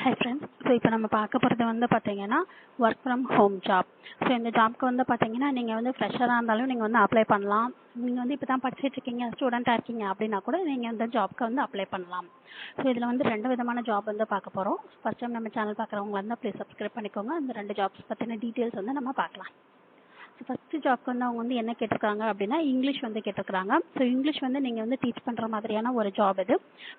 Hi friends. So இப்போ நம்ம பார்க்க போகிறது வந்து பார்த்தீங்கன்னா work from home job. So இந்த ஜாப்க்கு வந்து பார்த்தீங்கன்னா நீங்கள் வந்து ஃப்ரெஷராக இருந்தாலும் நீங்கள் வந்து அப்ளை பண்ணலாம். நீங்கள் வந்து இப்போ தான் படிச்சுட்டு இருக்கீங்க, ஸ்டூடெண்ட்டாக இருக்கீங்க அப்படின்னா கூட நீங்கள் இந்த ஜாப்க்கு வந்து அப்ளை பண்ணலாம். ஸோ இதில் வந்து 2 விதமான ஜாப் வந்து பார்க்க போகிறோம். ஃபர்ஸ்ட் டைம் நம்ம சேனல் பார்க்குறவங்களா இருந்தால் ப்ளீஸ் சப்ஸ்கிரைப் பண்ணிக்கோங்க. இந்த 2 ஜாப்ஸ் பற்றின டீட்டெயில்ஸ் வந்து நம்ம பார்க்கலாம். ஸோ ஃபஸ்ட்டு ஜாப்க்கு வந்து அவங்க வந்து என்ன கேட்டிருக்காங்க அப்படின்னா இங்கிலீஷ் வந்து கேட்டிருக்காங்க. ஸோ இங்கிலீஷ் வந்து நீங்கள் வந்து டீச் பண்ணுற மாதிரியான ஒரு ஜாப் இது.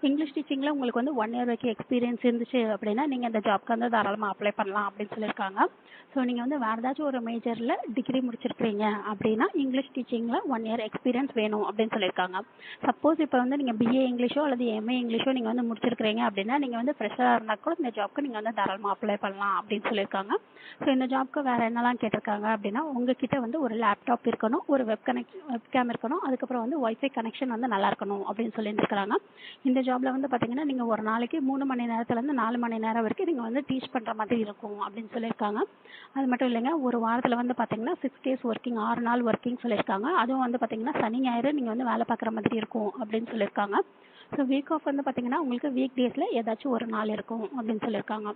இங்கிலீஷ் டீச்சிங்கில் உங்களுக்கு வந்து 1 இயர் வரைக்கும் எக்ஸ்பீரியன்ஸ் இருந்துச்சு அப்படின்னா நீங்கள் இந்த ஜாப்க்கு வந்து தாராளமாக அப்ளை பண்ணலாம் அப்படின்னு சொல்லியிருக்காங்க. ஸோ நீங்கள் வந்து வேறு ஏதாச்சும் ஒரு மேஜரில் டிகிரி முடிச்சிருக்கிறீங்க அப்படின்னா இங்கிலீஷ் டீச்சிங்கில் 1 இயர் எக்ஸ்பீரியன்ஸ் வேணும் அப்படின்னு சொல்லியிருக்காங்க. சப்போஸ் இப்போ வந்து நீங்கள் பிஏ இங்கிலீஷோ அல்லது எம்ஏ இங்கிலீஷோ நீங்கள் வந்து முடிச்சிருக்கிறீங்க அப்படின்னா நீங்கள் வந்து ஃப்ரெஷராக இருந்தால் கூட இந்த ஜாப்க்கு நீங்கள் வந்து தாராளமாக அப்ளை பண்ணலாம் அப்படின்னு சொல்லியிருக்காங்க. ஸோ இந்த ஜாப்க்கு வேறு என்னெல்லாம் கேட்டிருக்காங்க அப்படின்னா உங்ககிட்ட வந்து ஒரு லேப்டாப் இருக்கணும், ஒரு வெப்கேம் இருக்கணும், அதுக்கப்புறம் வந்து ஒய்ஃபை கனெக்ஷன் வந்து நல்லா இருக்கணும் அப்படின்னு சொல்லியிருக்காங்க. இந்த ஜாப்ல வந்து பார்த்தீங்கன்னா நீங்கள் ஒரு நாளைக்கு 3 மணி நேரத்துலேருந்து 4 மணி நேரம் வரைக்கும் நீங்கள் வந்து டீச் பண்ணுற மாதிரி இருக்கும் அப்படின்னு சொல்லியிருக்காங்க. அது மட்டும் இல்லைங்க, ஒரு வாரத்தில் வந்து பார்த்தீங்கன்னா 6 days ஒர்க்கிங், 6 நாள் ஒர்க்கிங் சொல்லியிருக்காங்க. அதுவும் வந்து பார்த்தீங்கன்னா சனி ஞாயிறு நீங்கள் வந்து வேலை பார்க்குற மாதிரி இருக்கும் அப்படின்னு சொல்லியிருக்காங்க. ஸோ வீக் ஆஃப் வந்து பார்த்தீங்கன்னா உங்களுக்கு வீக் டேஸில் ஏதாச்சும் ஒரு நாள் இருக்கும் அப்படின்னு சொல்லியிருக்காங்க.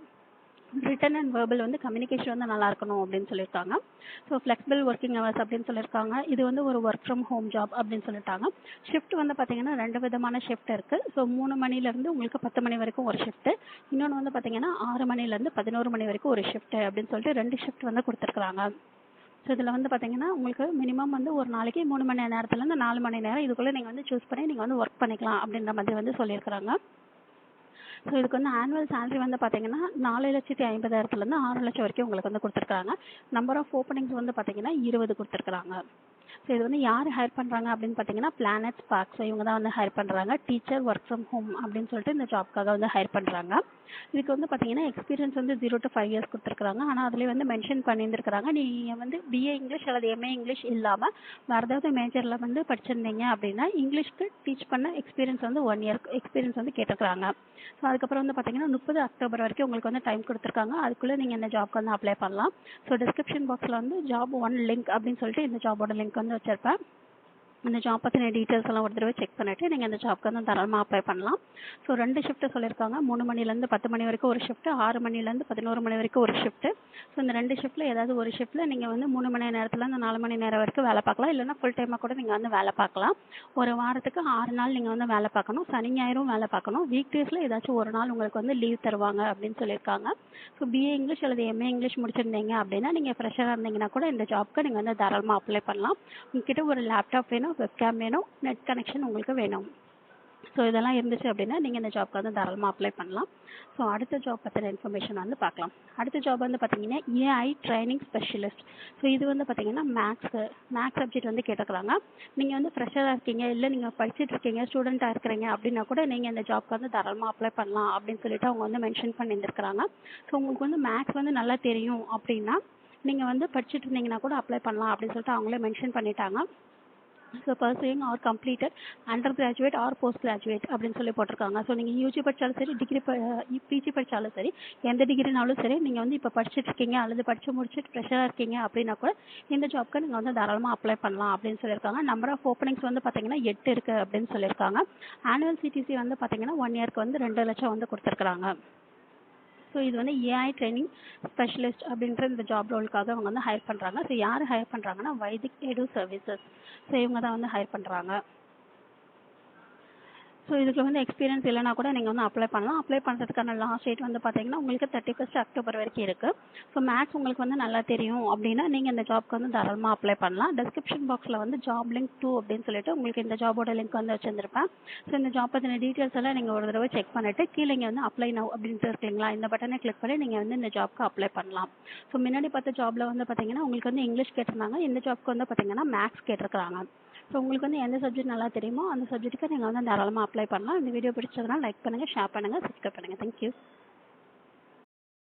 ரிட்டன் அண்ட் வேர்பல் வந்து கம்யூனிகேஷன் வந்து நல்லா இருக்கணும் அப்படின்னு சொல்லியிருக்காங்க. ஸோ ஃப்ளெக்சிபிள் ஒர்க்கிங் ஹவர்ஸ் அப்படின்னு சொல்லியிருக்காங்க. இது வந்து ஒரு ஒர்க் ஃப்ரம் ஹோம் ஜாப் அப்படின்னு சொல்லிட்டாங்க. ஷிஃப்ட் வந்து பார்த்தீங்கன்னா 2 விதமான ஷிஃப்ட் இருக்குது. ஸோ 3 மணிலேருந்து உங்களுக்கு 10 மணி வரைக்கும் ஒரு ஷிஃப்ட்டு, இன்னொன்று வந்து பார்த்தீங்கன்னா 6 மணிலேருந்து 11 மணி வரைக்கும் ஒரு ஷிஃப்ட்டு அப்படின்னு சொல்லிட்டு 2 ஷிஃப்ட் வந்து கொடுத்துருக்குறாங்க. ஸோ இதில் வந்து பார்த்தீங்கன்னா உங்களுக்கு மினிமம் வந்து ஒரு நாளைக்கு 3 மணி நேரத்துலேருந்து 4 மணி நேரம் இதுக்குள்ளே நீங்கள் வந்து சூஸ் பண்ணி நீங்கள் வந்து ஒர்க் பண்ணிக்கலாம் அப்படின்ற மாதிரி வந்து சொல்லியிருக்கிறாங்க. ஸோ இதுக்கு வந்து ஆனுவல் சேலரி வந்து பார்த்தீங்கன்னா 4,50,000 6 லட்சம் வரைக்கும் உங்களுக்கு வந்து கொடுத்துருக்காங்க. நம்பர் ஆஃப் ஓப்பனிங்ஸ் வந்து பார்த்தீங்கன்னா 20 கொடுத்துருக்காங்க. ஸோ இது வந்து யார் ஹையர் பண்ணுறாங்க அப்படின்னு பார்த்தீங்கன்னா பிளானட் ஸ்பார்க். ஸோ இவங்க தான் வந்து ஹையர் பண்ணுறாங்க. டீச்சர் ஒர்க் ஃப்ரம் ஹோம் அப்படின்னு சொல்லிட்டு இந்த ஜாப்க்காக வந்து ஹையர் பண்ணுறாங்க. இதுக்கு வந்து பார்த்தீங்கன்னா எக்ஸ்பீரியன்ஸ் வந்து 0 to 5 years கொடுத்துருக்காங்க. ஆனால் அதிலே வந்து மென்ஷன் பண்ணியிருந்துருக்காங்க நீங்கள் வந்து பிஏ இங்கிலீஷ் அல்லது எம்ஏ இங்கிலீஷ் இல்லாமல் வேறு ஏதாவது மேஜரில் வந்து படிச்சிருந்தீங்க அப்படின்னா இங்கிலீஷ்க்கு டீச் பண்ண எக்ஸ்பீரியன்ஸ் வந்து 1 year எக்ஸ்பீரியன்ஸ் வந்து கேட்டிருக்காங்க. ஸோ அதுக்கப்புறம் வந்து பார்த்தீங்கன்னா 30 அக்டோபர் வரைக்கும் உங்களுக்கு வந்து டைம் கொடுத்துருக்காங்க. அதுக்குள்ளே நீங்கள் இந்த ஜாப்க்கு வந்து அப்ளை பண்ணலாம். ஸோ டிஸ்கிரிப்ஷன் பாக்ஸில் வந்து ஜாப் 1 லிங்க் அப்படின்னு சொல்லிட்டு இந்த ஜாபோட லிங்க் வந்து வச்சிருப்பேன். இந்த ஜாப் பற்றின டீட்டெயில்ஸ் எல்லாம் ஒரு தடவை செக் பண்ணிவிட்டு நீங்கள் இந்த ஜாப்க்கு வந்து தாராளமாக அப்ளை பண்ணலாம். ஸோ 2 ஷிஃப்ட்டு சொல்லியிருக்காங்க. 3 மணிலேருந்து 10 மணி வரைக்கும் ஒரு ஷிஃப்ட்டு, 6 மணிலேருந்து 11 மணி வரைக்கும் ஒரு ஷிஃப்ட்டு. ஸோ இந்த 2 ஷிஃப்ட்டில் ஏதாவது ஒரு ஷிஃப்ட்டில் நீங்கள் வந்து 3 மணி நேரத்துலேருந்து 4 மணி நேரம் வரைக்கும் வேலை பார்க்கலாம். இல்லைனா ஃபுல் டைமாக கூட நீங்கள் வந்து வேலை பார்க்கலாம். ஒரு வாரத்துக்கு 6 நாள் நீங்கள் வந்து வேலை பார்க்கணும். சனி ஞாயிறும் வேலை பார்க்கணும். வீக் டேஸில் ஏதாச்சும் ஒரு நாள் உங்களுக்கு வந்து லீவ் தருவாங்க அப்படின்னு சொல்லியிருக்காங்க. ஸோ பிஏ இங்கிலீஷ் அல்லது எம்ஏ இங்கிலீஷ் முடிச்சிருந்தீங்க அப்படின்னா நீங்கள் ஃப்ரெஷராக இருந்தீங்கன்னா கூட இந்த ஜாப்க்கு நீங்கள் வந்து தாராளமாக அப்ளை பண்ணலாம். உங்ககிட்ட ஒரு லேப்டாப் வேணும், வெப்கேம் வேணும், நெட் கனெக்ஷன் உங்களுக்கு வேணும். ஸோ இதெல்லாம் இருந்துச்சு அப்படின்னா நீங்கள் இந்த ஜாப்க்கு வந்து தாராளமாக அப்ளை பண்ணலாம். ஸோ அடுத்த ஜாப் பற்றின இன்ஃபர்மேஷன் வந்து பார்க்கலாம். அடுத்த ஜாப் வந்து பார்த்தீங்கன்னா ஏஐ ட்ரைனிங் ஸ்பெஷலிஸ்ட். ஸோ இது வந்து பார்த்தீங்கன்னா மேக்ஸ் சப்ஜெக்ட் வந்து கேட்டுக்கிறாங்க. நீங்கள் வந்து ஃப்ரெஷராக இருக்கீங்க, இல்லை நீங்கள் படிச்சுட்டு இருக்கீங்க, ஸ்டூடெண்ட்டாக இருக்கிறீங்க அப்படின்னா கூட நீங்கள் இந்த ஜாப்க்கு வந்து தாராளமாக அப்ளை பண்ணலாம் அப்படின்னு சொல்லிட்டு அவங்க வந்து மென்ஷன் பண்ணியிருந்துருக்காங்க. ஸோ உங்களுக்கு வந்து மேக்ஸ் வந்து நல்லா தெரியும் அப்படின்னா நீங்கள் வந்து படிச்சுட்டு இருந்தீங்கன்னா கூட அப்ளை பண்ணலாம் அப்படின்னு சொல்லிட்டு அவங்களே மென்ஷன் பண்ணிட்டாங்க. So pursuing or completed under graduate or post graduate அப்படின்னு சொல்லி போட்டிருக்காங்க. ஸோ நீங்கள் யூஜி படித்தாலும் சரி, பிஜி படித்தாலும் சரி, எந்த டிகிரினாலும் சரி, நீங்கள் வந்து இப்போ படிச்சுட்டு இருக்கீங்க அல்லது படித்து முடிச்சுட்டு ஃப்ரெஷராக இருக்கீங்க அப்படின்னா கூட இந்த ஜாப்க்கு நீங்கள் வந்து தாராளமாக அப்ளை பண்ணலாம் அப்படின்னு சொல்லியிருக்காங்க. நம்பர் ஆஃப் ஓப்பனிங்ஸ் வந்து பார்த்தீங்கன்னா 8 இருக்குது அப்படின்னு சொல்லியிருக்காங்க. ஆனுவல் சிடிசி வந்து பார்த்தீங்கன்னா 1 இயர்க்கு வந்து 2 லட்சம் வந்து கொடுத்துருக்குறாங்க. ஸோ இது வந்து ஏஐ ட்ரைனிங் ஸ்பெஷலிஸ்ட் அப்படின்ற இந்த ஜாப் ரோலுக்காக அவங்க வந்து ஹையர் பண்ணுறாங்க. ஸோ யார் ஹையர் பண்ணுறாங்கன்னா வைதிக் எடு சர்வீசஸ். ஸோ இவங்க தான் வந்து ஹையர் பண்ணுறாங்க. ஸோ இதுக்கு வந்து எக்ஸ்பீரியன்ஸ் இல்லைனா கூட நீங்கள் வந்து அப்ளை பண்ணலாம். அப்ளை பண்ணுறதுக்கான லாஸ்ட் டேட் வந்து பார்த்தீங்கன்னா உங்களுக்கு 31 அக்டோபர் வரைக்கும் இருக்குது. ஸோ மேக்ஸ் உங்களுக்கு வந்து நல்லா தெரியும் அப்படின்னா நீங்கள் இந்த ஜாப்க்கு வந்து தாராளமாக அப்ளை பண்ணலாம். டிஸ்கிரிப்ஷன் பாக்ஸில் வந்து ஜாப் லிங்க் 2 அப்படின்னு சொல்லிட்டு உங்களுக்கு இந்த ஜாபோட லிங்க் வந்து வச்சுருப்பேன். ஸோ இந்த ஜாப் பற்றின டீட்டெயில்ஸ் எல்லாம் நீங்கள் ஒரு தடவை செக் பண்ணிவிட்டு கீழே இங்கே வந்து அப்ளை நவ் அப்படின்ட்டு இருக்கீங்களா, இந்த பட்டனை கிளிக் பண்ணி நீங்கள் வந்து இந்த ஜாப்க்கு அப்ளை பண்ணலாம். ஸோ முன்னாடி பார்த்த ஜாபில் வந்து பார்த்தீங்கன்னா உங்களுக்கு வந்து இங்கிலீஷ் கேட்டிருந்தாங்க. இந்த ஜாப்க்கு வந்து பார்த்தீங்கன்னா மேக்ஸ் கேட்டிருக்கிறாங்க. ஸோ உங்களுக்கு வந்து எந்த சப்ஜெக்ட் நல்லா தெரியுமோ அந்த சப்ஜெக்ட்டுக்கு நீங்கள் வந்து தாராளமாக அப்ளை பண்ணலாம். இந்த வீடியோ பிடிச்சதுனா லைக் பண்ணுங்கள், ஷேர் பண்ணுங்கள், சப்ஸ்கிரைப் பண்ணுங்கள். தேங்க்யூ.